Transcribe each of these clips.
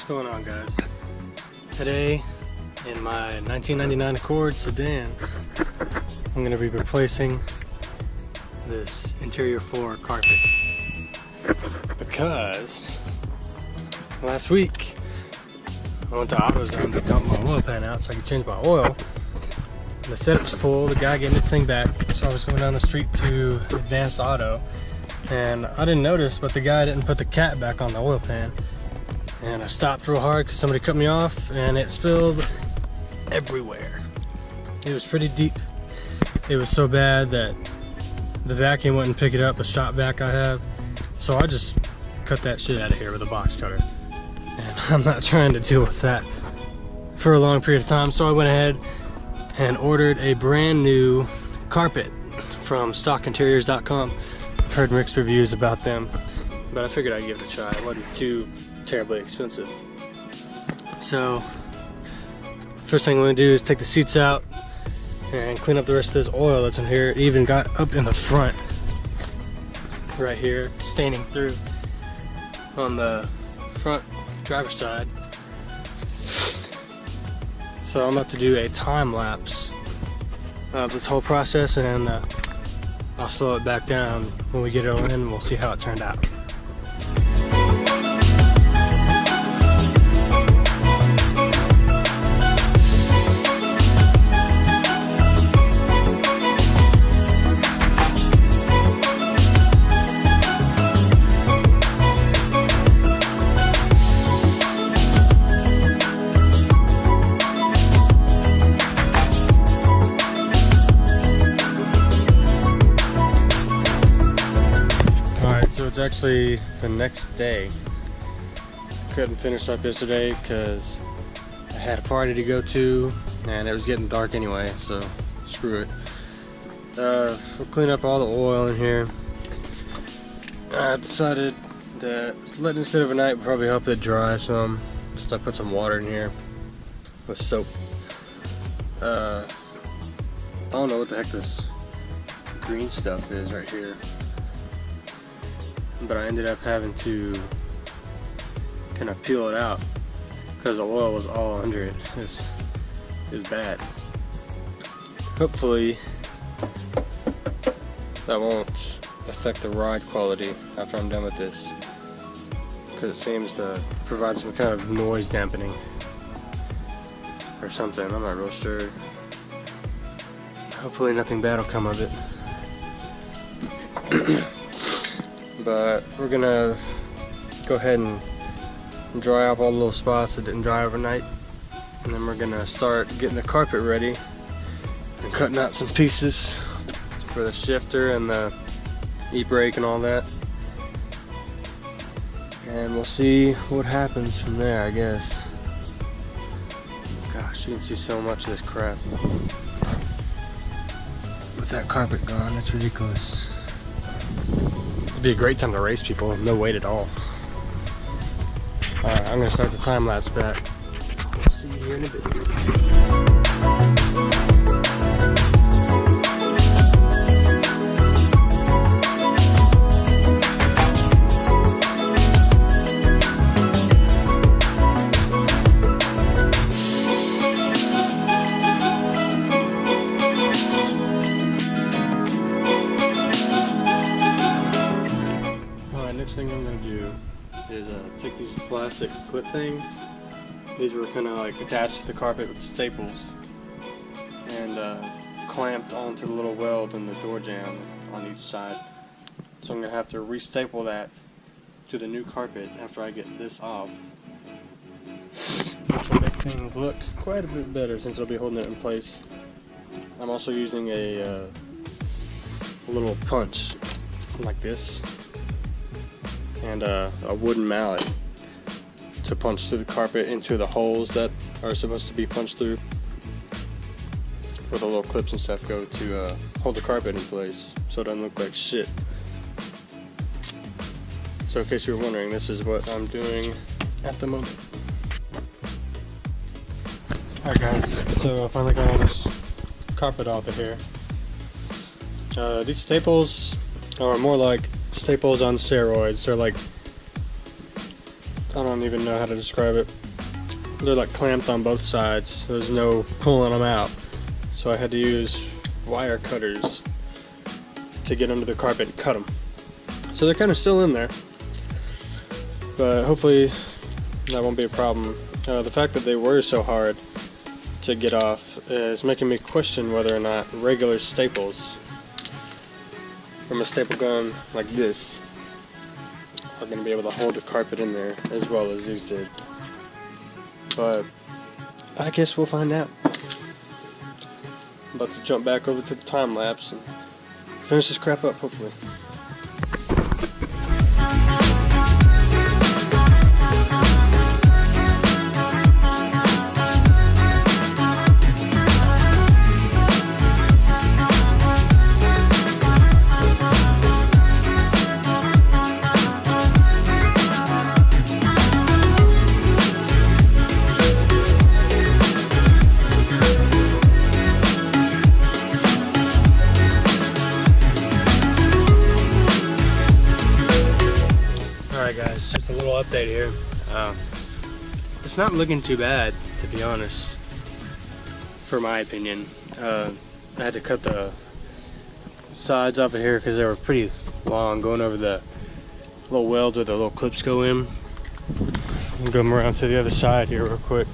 What's going on, guys? Today, in my 1999 Accord sedan, I'm going to be replacing this interior floor carpet because last week I went to AutoZone to dump my oil pan out so I could change my oil. They said it was full. The guy gave me the thing back, so I was going down the street to Advanced Auto, and I didn't notice, but the guy didn't put the cap back on the oil pan. And I stopped real hard because somebody cut me off, and it spilled everywhere. It was pretty deep. It was so bad that the vacuum wouldn't pick it up, the shop vac I have. So I just cut that shit out of here with a box cutter. And I'm not trying to deal with that for a long period of time. So I went ahead and ordered a brand new carpet from stockinteriors.com. I've heard mixed reviews about them, but I figured I'd give it a try. It wasn't too terribly expensive. So first thing I'm going to do is take the seats out and clean up the rest of this oil that's in here. It even got up in the front right here, staining through on the front driver's side. So I'm about to do a time lapse of this whole process, and I'll slow it back down when we get it all in, and we'll see how it turned out. It's actually the next day. Couldn't finish up yesterday because I had a party to go to and it was getting dark anyway, so screw it. We'll clean up all the oil in here. I decided that letting it sit overnight would probably help it dry some, since I put some water in here with soap. I don't know what the heck this green stuff is right here, but I ended up having to kind of peel it out because the oil was all under it. It was bad. Hopefully that won't affect the ride quality after I'm done with this, because it seems to provide some kind of noise dampening or something. I'm not real sure. Hopefully nothing bad will come of it. But we're gonna go ahead and dry off all the little spots that didn't dry overnight, and then we're gonna start getting the carpet ready and cutting out some pieces for the shifter and the e-brake and all that, and we'll see what happens from there, I guess. Gosh, you can see so much of this crap with that carpet gone. It's ridiculous. Be a great time to race people, no weight at all. Alright, I'm gonna start the time lapse back. We'll see you here in a bit. Next thing I'm going to do is take these plastic clip things. These were kind of like attached to the carpet with staples and clamped onto the little weld in the door jamb on each side. So I'm going to have to restaple that to the new carpet after I get this off, which will make things look quite a bit better since I'll be holding it in place. I'm also using a little punch like this and a wooden mallet to punch through the carpet into the holes that are supposed to be punched through, where the little clips and stuff go to hold the carpet in place so it doesn't look like shit. So in case you were wondering, this is what I'm doing at the moment. Alright guys, so I finally got all this carpet off of here. These staples are more like staples on steroids. They're like I don't even know how to describe it. They're like clamped on both sides. There's no pulling them out. So I had to use wire cutters to get under the carpet and cut them. So they're kind of still in there, but hopefully that won't be a problem. The fact that they were so hard to get off is making me question whether or not regular staples from a staple gun like this are going to be able to hold the carpet in there as well as these did. But I guess we'll find out. I'm about to jump back over to the time lapse and finish this crap up, hopefully. Alright guys, just a little update here. It's not looking too bad, to be honest, for my opinion. I had to cut the sides off of here because they were pretty long, going over the little weld where the little clips go in. I'll go around to the other side here real quick.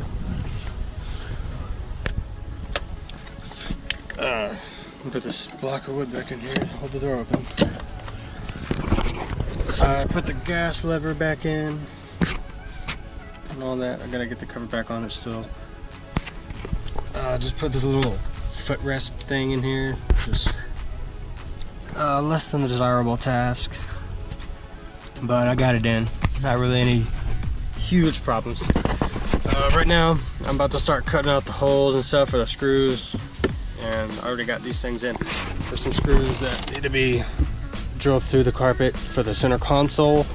Put this block of wood back in here, hold the door open. Put the gas lever back in and all that. I gotta get the cover back on it still. Just put this little footrest thing in here. Just less than a desirable task, but I got it in. Not really any huge problems. Right now I'm about to start cutting out the holes and stuff for the screws, and I already got these things in. There's some screws that need to be drilled through the carpet for the center console,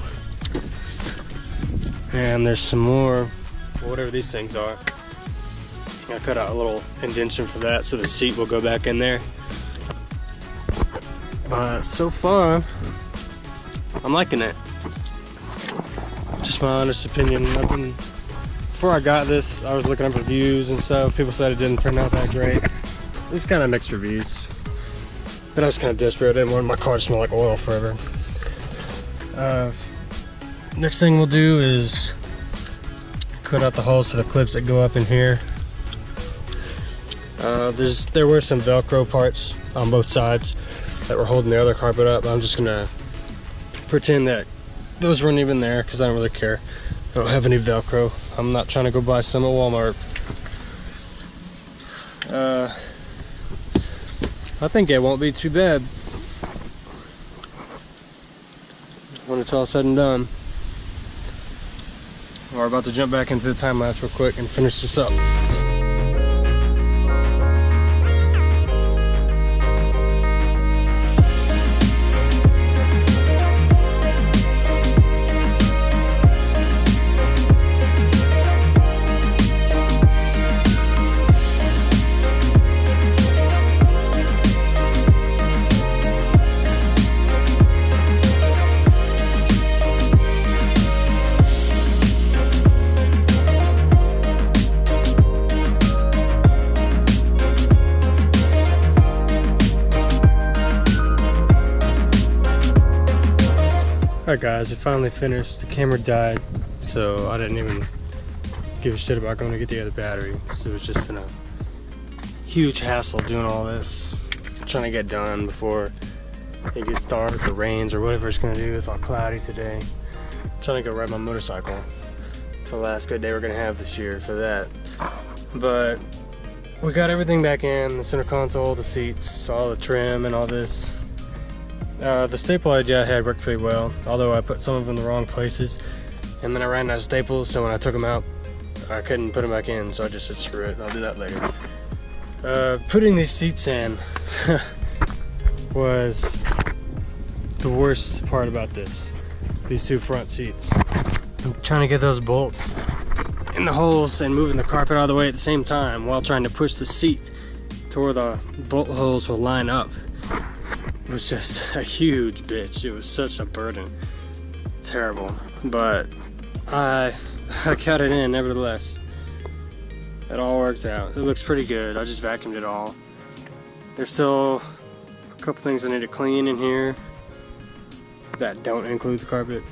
and there's some more, whatever these things are. I cut out a little indentation for that so the seat will go back in there. But so far I'm liking it. Just my honest opinion. Before I got this, I was looking up reviews and stuff. People said it didn't turn out that great. It's kind of mixed reviews. But I was kind of desperate. I didn't want my car to smell like oil forever. Next thing we'll do is cut out the holes to the clips that go up in here. There were some Velcro parts on both sides that were holding the other carpet up. I'm just gonna pretend that those weren't even there because I don't really care. I don't have any Velcro. I'm not trying to go buy some at Walmart. I think it won't be too bad when it's all said and done. We're about to jump back into the time lapse real quick and finish this up. Alright guys, we finally finished. The camera died, so I didn't even give a shit about going to get the other battery. So it's just been a huge hassle doing all this, trying to get done before it gets dark or rains or whatever it's gonna do. It's all cloudy today. I'm trying to go ride my motorcycle. It's the last good day we're gonna have this year for that. But we got everything back in, the center console, the seats, all the trim and all this. The staple idea I had worked pretty well, although I put some of them in the wrong places, and then I ran out of staples, so when I took them out I couldn't put them back in, so I just said screw it, I'll do that later. Putting these seats in was the worst part about this, these two front seats. I'm trying to get those bolts in the holes and moving the carpet out of the way at the same time while trying to push the seat to where the bolt holes will line up. It was just a huge bitch. It was such a burden. Terrible. But I cut it in nevertheless. It all worked out. It looks pretty good. I just vacuumed it all. There's still a couple things I need to clean in here that don't include the carpet.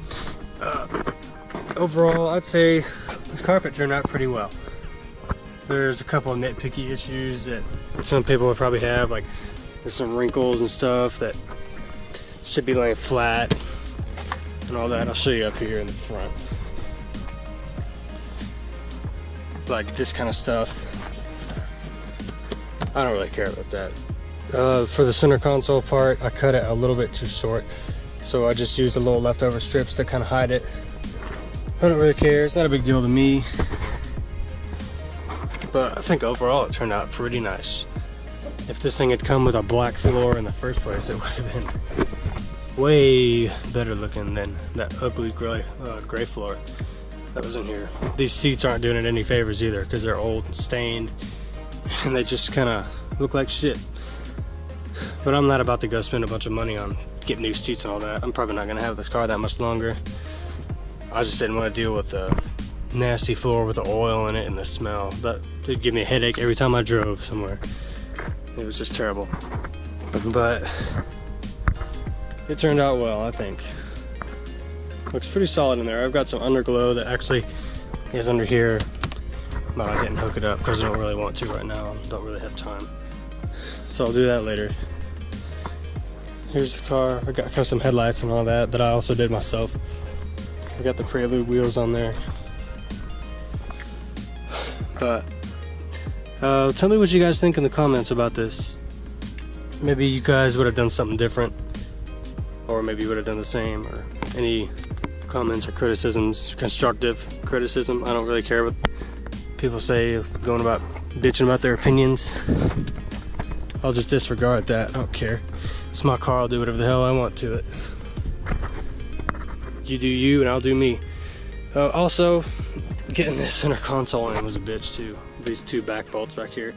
Overall, I'd say this carpet turned out pretty well. There's a couple of nitpicky issues that some people would probably have, like there's some wrinkles and stuff that should be laying flat and all that. I'll show you up here in the front. Like this kind of stuff, I don't really care about that. For the center console part, I cut it a little bit too short, so I just used a little leftover strips to kind of hide it. I don't really care, it's not a big deal to me, but I think overall it turned out pretty nice. If this thing had come with a black floor in the first place, it would have been way better looking than that ugly gray floor that was in here. These seats aren't doing it any favors either, because they're old and stained and they just kind of look like shit. But I'm not about to go spend a bunch of money on getting new seats and all that. I'm probably not gonna have this car that much longer. I just didn't want to deal with the nasty floor with the oil in it and the smell. That would give me a headache every time I drove somewhere. It was just terrible. But it turned out well, I think. Looks pretty solid in there. I've got some underglow that actually is under here, but I didn't hook it up because I don't really want to right now. Don't really have time. So I'll do that later. Here's the car. I got custom headlights and all that I also did myself. I got the Prelude wheels on there. But tell me what you guys think in the comments about this. Maybe you guys would have done something different, or maybe you would have done the same, or any comments or criticisms, constructive criticism. I don't really care what people say, going about bitching about their opinions. I'll just disregard that. I don't care. It's my car. I'll do whatever the hell I want to it. You do you and I'll do me. Also, getting this center console in was a bitch too. These two back bolts back here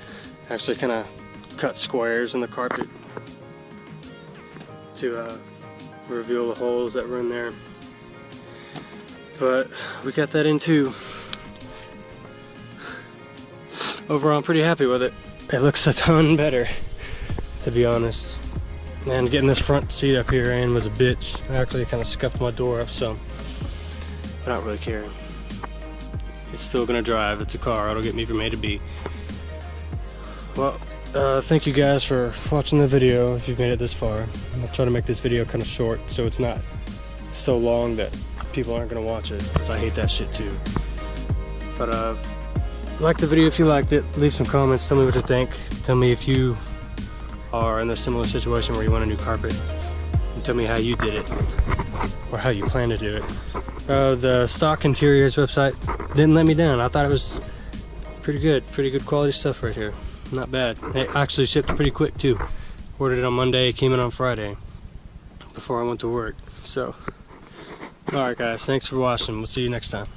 actually kind of cut squares in the carpet to reveal the holes that were in there. But we got that in too. Overall, I'm pretty happy with it. It looks a ton better, to be honest. And getting this front seat up here in was a bitch. I actually kind of scuffed my door up some. I don't really care. It's still gonna drive. It's a car. It'll get me from A to B. Well, thank you guys for watching the video if you've made it this far. I'll try to make this video kind of short so it's not so long that people aren't gonna watch it, because I hate that shit too. But like the video if you liked it. Leave some comments. Tell me what you think. Tell me if you are in a similar situation where you want a new carpet, and tell me how you did it or how you plan to do it. The stock interiors website didn't let me down. I thought it was pretty good quality stuff right here. Not bad. It actually shipped pretty quick too. Ordered it on Monday, it came in on Friday before I went to work. So alright guys, thanks for watching. We'll see you next time.